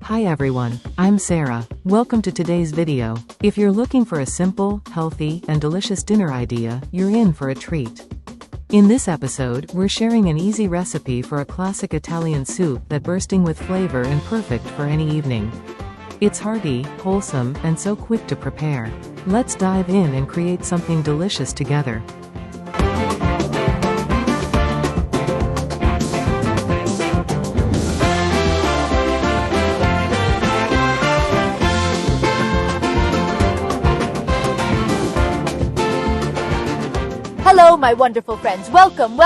Hi everyone, I'm Sarah. Welcome to today's video. If you're looking for a simple, healthy, and delicious dinner idea, you're in for a treat. In this episode, we're sharing an easy recipe for a classic Italian soup that's bursting with flavor and perfect for any evening. It's hearty, wholesome, and so quick to prepare. Let's dive in and create something delicious together. Hello, my wonderful friends. Welcome.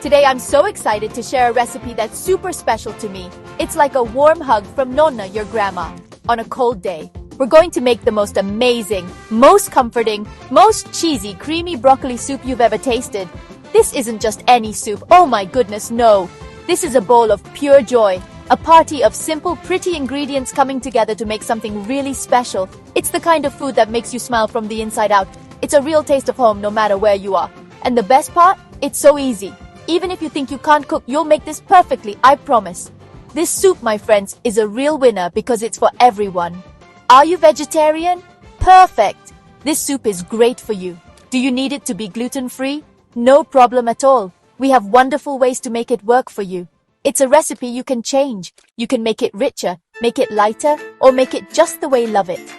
Today I'm so excited to share a recipe that's super special to me. It's like a warm hug from Nonna, your grandma, on a cold day. We're going to make the most amazing, most comforting, most cheesy, creamy broccoli soup you've ever tasted. This isn't just any soup. Oh my goodness, no. This is a bowl of pure joy. A party of simple, pretty ingredients coming together to make something really special. It's the kind of food that makes you smile from the inside out. It's a real taste of home no matter where you are. And the best part? It's so easy. Even if you think you can't cook, you'll make this perfectly, I promise. This soup, my friends, is a real winner because it's for everyone. Are you vegetarian? Perfect! This soup is great for you. Do you need it to be gluten-free? No problem at all. We have wonderful ways to make it work for you. It's a recipe you can change. You can make it richer, make it lighter, or make it just the way you love it.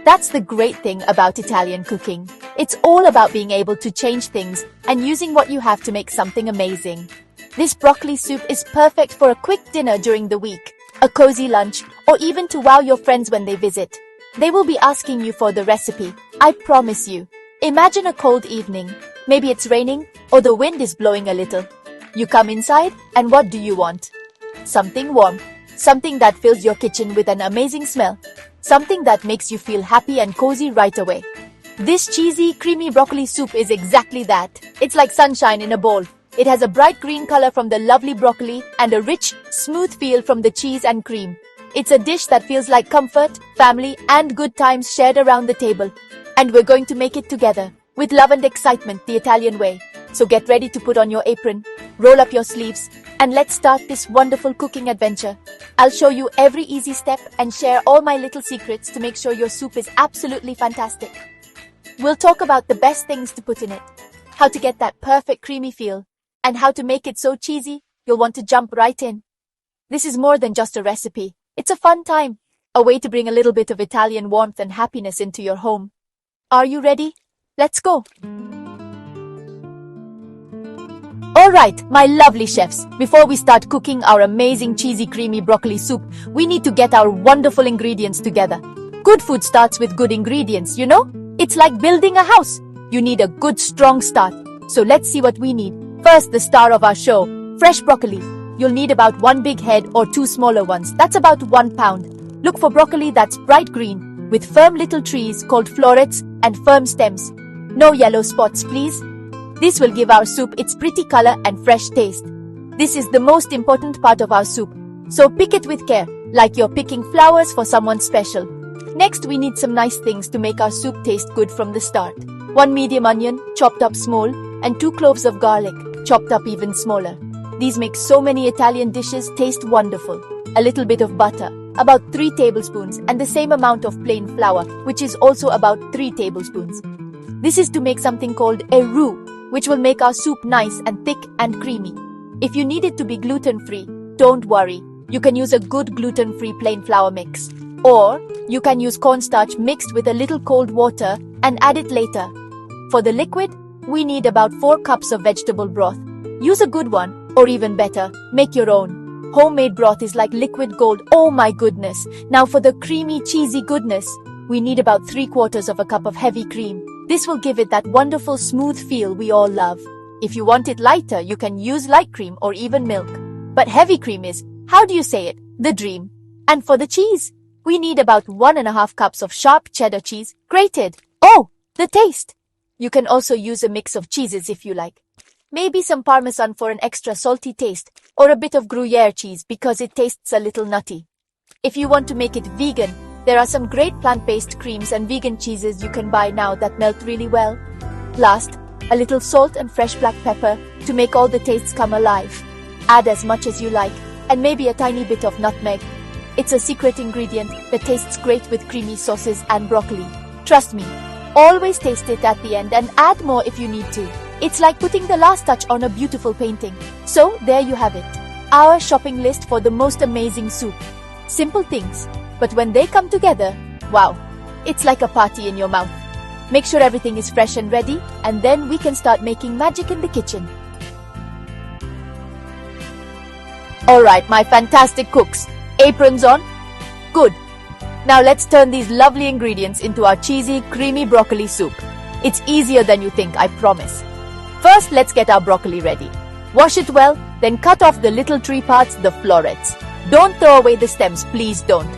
That's the great thing about Italian cooking. It's all about being able to change things and using what you have to make something amazing. This broccoli soup is perfect for a quick dinner during the week, a cozy lunch, or even to wow your friends when they visit. They will be asking you for the recipe, I promise you. Imagine a cold evening. Maybe it's raining or the wind is blowing a little. You come inside and what do you want? Something warm, something that fills your kitchen with an amazing smell. Something that makes you feel happy and cozy right away. This cheesy, creamy broccoli soup is exactly that. It's like sunshine in a bowl. It has a bright green color from the lovely broccoli and a rich, smooth feel from the cheese and cream. It's a dish that feels like comfort, family, and good times shared around the table. And we're going to make it together, with love and excitement the Italian way. So get ready to put on your apron, roll up your sleeves, and let's start this wonderful cooking adventure. I'll show you every easy step and share all my little secrets to make sure your soup is absolutely fantastic. We'll talk about the best things to put in it, how to get that perfect creamy feel, and how to make it so cheesy you'll want to jump right in. This is more than just a recipe. It's a fun time, a way to bring a little bit of Italian warmth and happiness into your home. Are you ready? Let's go! Alright, my lovely chefs, before we start cooking our amazing cheesy creamy broccoli soup, we need to get our wonderful ingredients together. Good food starts with good ingredients, you know? It's like building a house. You need a good strong start. So let's see what we need. First, the star of our show, fresh broccoli. You'll need about 1 big head or 2 smaller ones. That's about 1 pound. Look for broccoli that's bright green, with firm little trees called florets and firm stems. No yellow spots, please. This will give our soup its pretty color and fresh taste. This is the most important part of our soup, so pick it with care, like you're picking flowers for someone special. Next, we need some nice things to make our soup taste good from the start. 1 medium onion, chopped up small, and 2 cloves of garlic, chopped up even smaller. These make so many Italian dishes taste wonderful. A little bit of butter, about 3 tablespoons, and the same amount of plain flour, which is also about 3 tablespoons. This is to make something called a roux, which will make our soup nice and thick and creamy. If you need it to be gluten-free, don't worry. You can use a good gluten-free plain flour mix. Or, you can use cornstarch mixed with a little cold water and add it later. For the liquid, we need about 4 cups of vegetable broth. Use a good one, or even better, make your own. Homemade broth is like liquid gold, oh my goodness. Now for the creamy, cheesy goodness, we need about 3/4 of a cup of heavy cream. This will give it that wonderful smooth feel we all love. If you want it lighter, you can use light cream or even milk. But heavy cream is, how do you say it, the dream. And for the cheese, we need about 1.5 cups of sharp cheddar cheese, grated. Oh, the taste! You can also use a mix of cheeses if you like. Maybe some Parmesan for an extra salty taste, or a bit of Gruyere cheese because it tastes a little nutty. If you want to make it vegan, there are some great plant-based creams and vegan cheeses you can buy now that melt really well. Last, a little salt and fresh black pepper to make all the tastes come alive. Add as much as you like, and maybe a tiny bit of nutmeg. It's a secret ingredient that tastes great with creamy sauces and broccoli. Trust me, always taste it at the end and add more if you need to. It's like putting the last touch on a beautiful painting. So there you have it. Our shopping list for the most amazing soup. Simple things, but when they come together, wow, it's like a party in your mouth. Make sure everything is fresh and ready, and then we can start making magic in the kitchen. Alright, my fantastic cooks. Aprons on? Good. Now let's turn these lovely ingredients into our cheesy, creamy broccoli soup. It's easier than you think, I promise. First, let's get our broccoli ready. Wash it well, then cut off the little tree parts, the florets. Don't throw away the stems, please don't.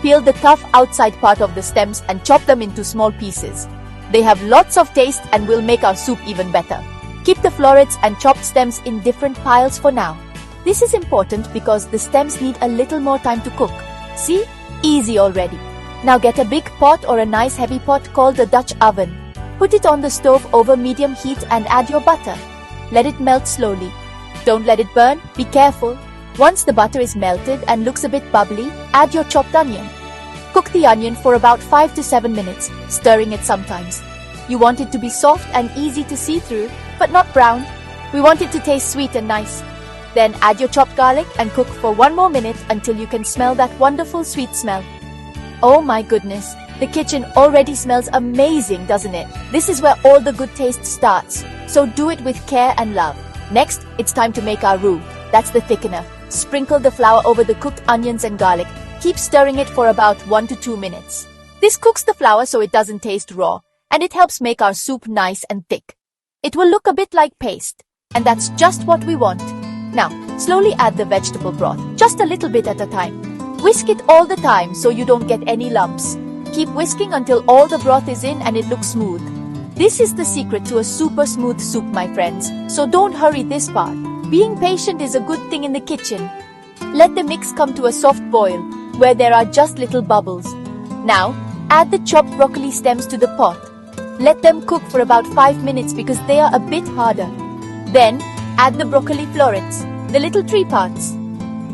Peel the tough outside part of the stems and chop them into small pieces. They have lots of taste and will make our soup even better. Keep the florets and chopped stems in different piles for now. This is important because the stems need a little more time to cook. See? Easy already. Now get a big pot or a nice heavy pot called a Dutch oven. Put it on the stove over medium heat and add your butter. Let it melt slowly. Don't let it burn, be careful. Once the butter is melted and looks a bit bubbly, add your chopped onion. Cook the onion for about 5 to 7 minutes, stirring it sometimes. You want it to be soft and easy to see through, but not brown. We want it to taste sweet and nice. Then add your chopped garlic and cook for 1 more minute until you can smell that wonderful sweet smell. Oh my goodness, the kitchen already smells amazing, doesn't it? This is where all the good taste starts, so do it with care and love. Next, it's time to make our roux. That's the thickener. Sprinkle the flour over the cooked onions and garlic. Keep stirring it for about 1 to 2 minutes. This cooks the flour so it doesn't taste raw, and it helps make our soup nice and thick. It will look a bit like paste, and that's just what we want. Now, slowly add the vegetable broth, just a little bit at a time. Whisk it all the time so you don't get any lumps. Keep whisking until all the broth is in and it looks smooth. This is the secret to a super smooth soup, my friends, so don't hurry this part. Being patient is a good thing in the kitchen. Let the mix come to a soft boil, where there are just little bubbles. Now, add the chopped broccoli stems to the pot. Let them cook for about 5 minutes because they are a bit harder. Then, add the broccoli florets, the little tree parts.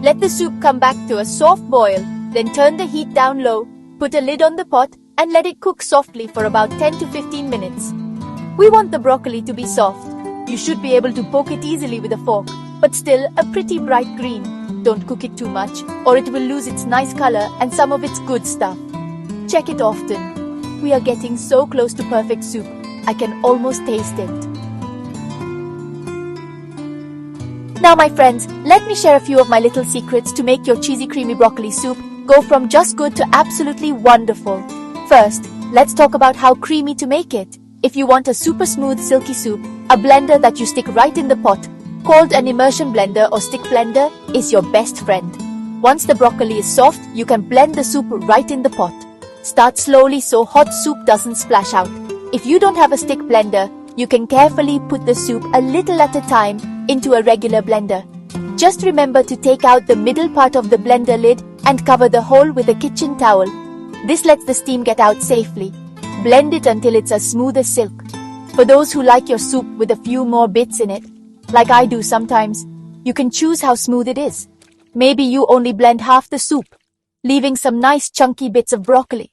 Let the soup come back to a soft boil, then turn the heat down low, put a lid on the pot, and let it cook softly for about 10 to 15 minutes. We want the broccoli to be soft. You should be able to poke it easily with a fork, but still a pretty bright green. Don't cook it too much, or it will lose its nice color and some of its good stuff. Check it often. We are getting so close to perfect soup. I can almost taste it. Now my friends, let me share a few of my little secrets to make your cheesy creamy broccoli soup go from just good to absolutely wonderful. First, let's talk about how creamy to make it. If you want a super smooth silky soup, a blender that you stick right in the pot, called an immersion blender or stick blender, is your best friend. Once the broccoli is soft, you can blend the soup right in the pot. Start slowly so hot soup doesn't splash out. If you don't have a stick blender, you can carefully put the soup a little at a time into a regular blender. Just remember to take out the middle part of the blender lid and cover the hole with a kitchen towel. This lets the steam get out safely. Blend it until it's as smooth as silk. For those who like your soup with a few more bits in it, like I do sometimes, you can choose how smooth it is. Maybe you only blend half the soup, leaving some nice chunky bits of broccoli.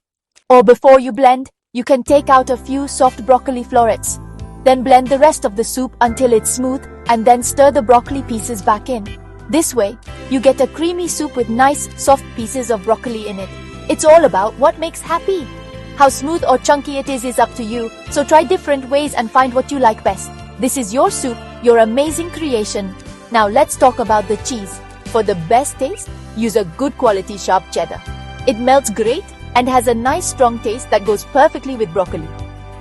Or before you blend, you can take out a few soft broccoli florets. Then blend the rest of the soup until it's smooth and then stir the broccoli pieces back in. This way, you get a creamy soup with nice, soft pieces of broccoli in it. It's all about what makes happy. How smooth or chunky it is up to you, so try different ways and find what you like best. This is your soup, your amazing creation. Now let's talk about the cheese. For the best taste, use a good quality sharp cheddar. It melts great and has a nice strong taste that goes perfectly with broccoli.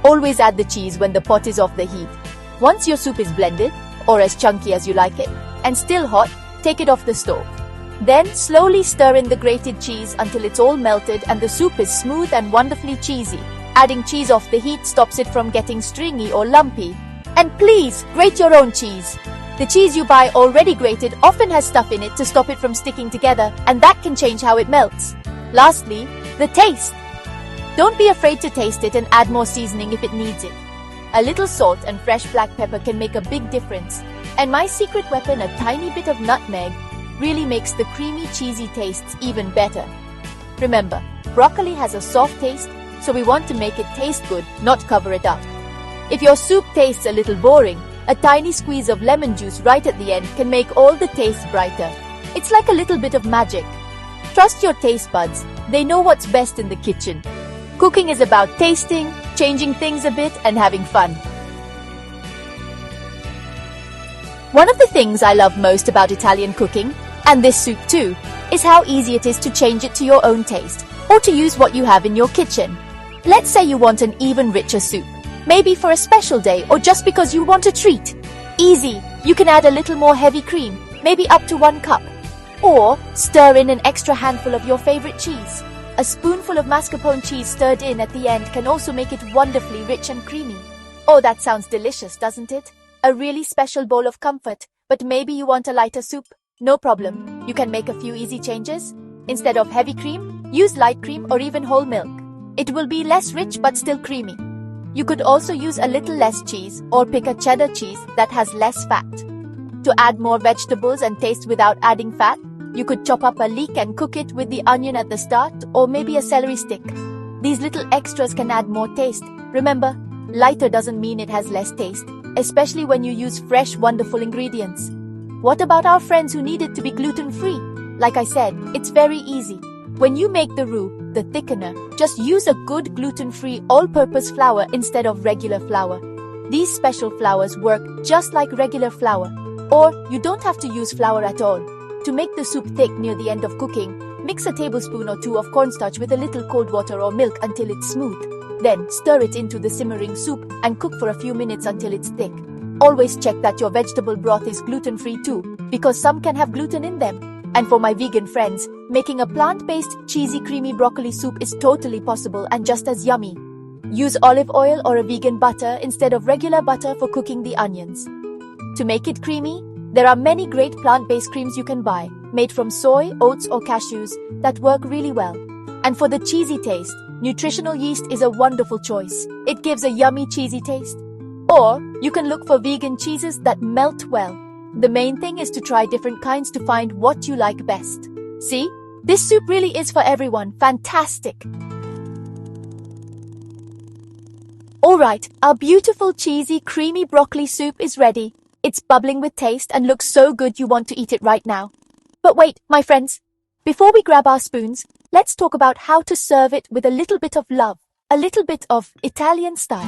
Always add the cheese when the pot is off the heat. Once your soup is blended, or as chunky as you like it, and still hot, take it off the stove. Then slowly stir in the grated cheese until it's all melted and the soup is smooth and wonderfully cheesy. Adding cheese off the heat stops it from getting stringy or lumpy. And please, grate your own cheese. The cheese you buy already grated often has stuff in it to stop it from sticking together, and that can change how it melts. Lastly, the taste. Don't be afraid to taste it and add more seasoning if it needs it. A little salt and fresh black pepper can make a big difference. And my secret weapon, a tiny bit of nutmeg. really makes the creamy, cheesy tastes even better. Remember, broccoli has a soft taste, so we want to make it taste good, not cover it up. If your soup tastes a little boring, a tiny squeeze of lemon juice right at the end can make all the taste brighter. It's like a little bit of magic. Trust your taste buds. They know what's best in the kitchen. Cooking is about tasting, changing things a bit, and having fun. One of the things I love most about Italian cooking, and this soup too, is how easy it is to change it to your own taste, or to use what you have in your kitchen. Let's say you want an even richer soup, maybe for a special day or just because you want a treat. Easy, you can add a little more heavy cream, maybe up to 1 cup. Or stir in an extra handful of your favorite cheese. A spoonful of mascarpone cheese stirred in at the end can also make it wonderfully rich and creamy. Oh, that sounds delicious, doesn't it? A really special bowl of comfort, but maybe you want a lighter soup? No problem. You can make a few easy changes. Instead of heavy cream, use light cream or even whole milk. It will be less rich but still creamy. You could also use a little less cheese or pick a cheddar cheese that has less fat. To add more vegetables and taste without adding fat, you could chop up a leek and cook it with the onion at the start, or maybe a celery stick. These little extras can add more taste. Remember, lighter doesn't mean it has less taste, especially when you use fresh, wonderful ingredients. What about our friends who need it to be gluten-free? Like I said, it's very easy. When you make the roux, the thickener, just use a good gluten-free all-purpose flour instead of regular flour. These special flours work just like regular flour. Or you don't have to use flour at all. To make the soup thick near the end of cooking, mix a tablespoon or 2 of cornstarch with a little cold water or milk until it's smooth. Then stir it into the simmering soup and cook for a few minutes until it's thick. Always check that your vegetable broth is gluten-free too, because some can have gluten in them. And for my vegan friends, making a plant-based, cheesy, creamy broccoli soup is totally possible and just as yummy. Use olive oil or a vegan butter instead of regular butter for cooking the onions. To make it creamy, there are many great plant-based creams you can buy, made from soy, oats or cashews, that work really well. And for the cheesy taste, nutritional yeast is a wonderful choice. It gives a yummy cheesy taste. Or you can look for vegan cheeses that melt well. The main thing is to try different kinds to find what you like best. See? This soup really is for everyone. Fantastic! Alright, our beautiful cheesy creamy broccoli soup is ready. It's bubbling with taste and looks so good you want to eat it right now. But wait, my friends. Before we grab our spoons, let's talk about how to serve it with a little bit of love. A little bit of Italian style.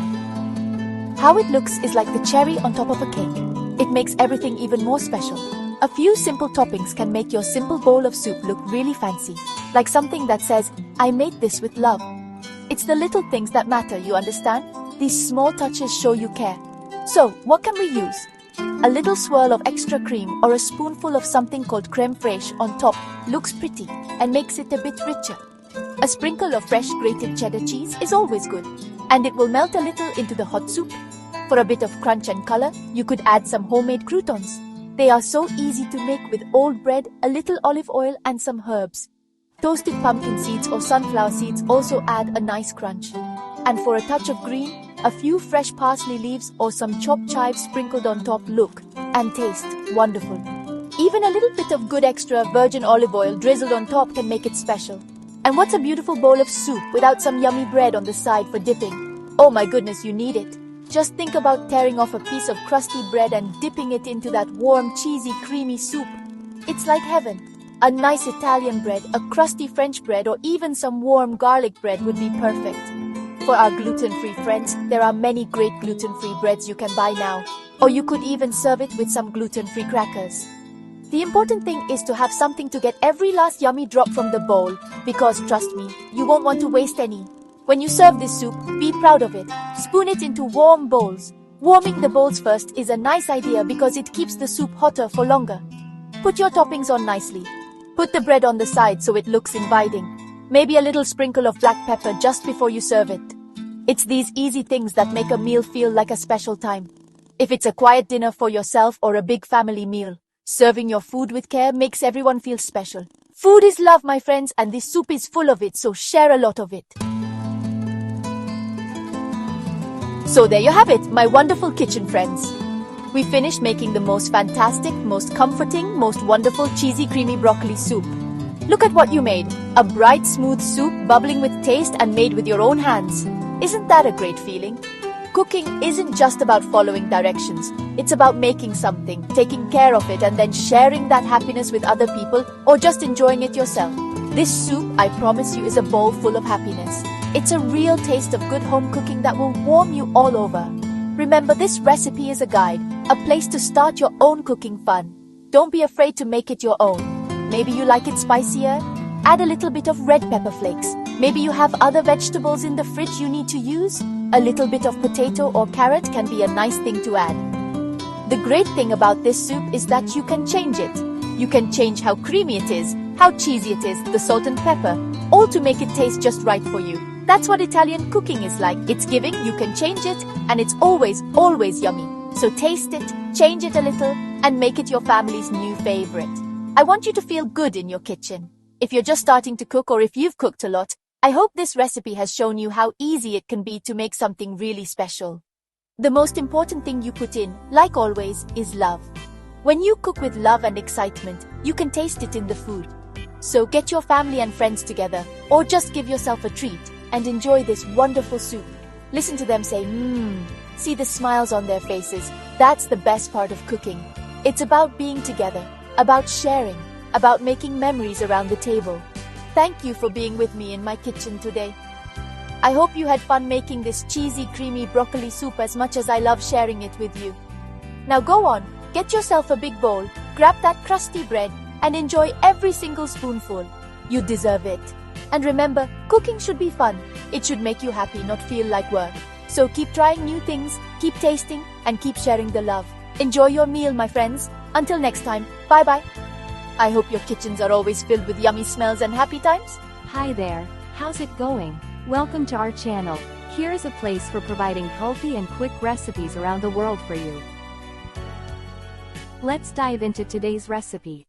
How it looks is like the cherry on top of a cake. It makes everything even more special. A few simple toppings can make your simple bowl of soup look really fancy. Like something that says, I made this with love. It's the little things that matter, you understand? These small touches show you care. So, what can we use? A little swirl of extra cream or a spoonful of something called crème fraîche on top looks pretty and makes it a bit richer. A sprinkle of fresh grated cheddar cheese is always good, and it will melt a little into the hot soup. For a bit of crunch and color, you could add some homemade croutons. They are so easy to make with old bread, a little olive oil and some herbs. Toasted pumpkin seeds or sunflower seeds also add a nice crunch. And for a touch of green, a few fresh parsley leaves or some chopped chives sprinkled on top look and taste wonderful. Even a little bit of good extra virgin olive oil drizzled on top can make it special. And what's a beautiful bowl of soup without some yummy bread on the side for dipping? Oh my goodness, you need it. Just think about tearing off a piece of crusty bread and dipping it into that warm, cheesy, creamy soup. It's like heaven. A nice Italian bread, a crusty French bread, or even some warm garlic bread would be perfect. For our gluten-free friends, there are many great gluten-free breads you can buy now. Or you could even serve it with some gluten-free crackers. The important thing is to have something to get every last yummy drop from the bowl, because trust me, you won't want to waste any. When you serve this soup, be proud of it. Spoon it into warm bowls. Warming the bowls first is a nice idea because it keeps the soup hotter for longer. Put your toppings on nicely. Put the bread on the side so it looks inviting. Maybe a little sprinkle of black pepper just before you serve it. It's these easy things that make a meal feel like a special time. If it's a quiet dinner for yourself or a big family meal, serving your food with care makes everyone feel special. Food is love, my friends, and this soup is full of it, so share a lot of it. So there you have it, my wonderful kitchen friends. we finished making the most fantastic, most comforting, most wonderful cheesy creamy broccoli soup. Look at what you made. A bright, smooth soup bubbling with taste and made with your own hands. Isn't that a great feeling? Cooking isn't just about following directions. It's about making something, taking care of it, and then sharing that happiness with other people or just enjoying it yourself. This soup, I promise you, is a bowl full of happiness. It's a real taste of good home cooking that will warm you all over. Remember, this recipe is a guide, a place to start your own cooking fun. Don't be afraid to make it your own. Maybe you like it spicier? Add a little bit of red pepper flakes. Maybe you have other vegetables in the fridge you need to use? A little bit of potato or carrot can be a nice thing to add. The great thing about this soup is that you can change it. You can change how creamy it is, how cheesy it is, the salt and pepper, all to make it taste just right for you. That's what Italian cooking is like. It's giving, you can change it, and it's always, always yummy. So taste it, change it a little, and make it your family's new favorite. I want you to feel good in your kitchen. If you're just starting to cook or if you've cooked a lot, I hope this recipe has shown you how easy it can be to make something really special. The most important thing you put in, like always, is love. When you cook with love and excitement, you can taste it in the food. So get your family and friends together, or just give yourself a treat and enjoy this wonderful soup. Listen to them say, mmm. See the smiles on their faces. That's the best part of cooking. It's about being together, about sharing, about making memories around the table. Thank you for being with me in my kitchen today. I hope you had fun making this cheesy, creamy broccoli soup as much as I love sharing it with you. Now go on, get yourself a big bowl, grab that crusty bread, and enjoy every single spoonful. You deserve it. And remember, cooking should be fun. It should make you happy, not feel like work. So keep trying new things, keep tasting, and keep sharing the love. Enjoy your meal, my friends. Until next time, bye-bye. I hope your kitchens are always filled with yummy smells and happy times. Hi there, how's it going? Welcome to our channel. Here is a place for providing healthy and quick recipes around the world for you. Let's dive into today's recipe.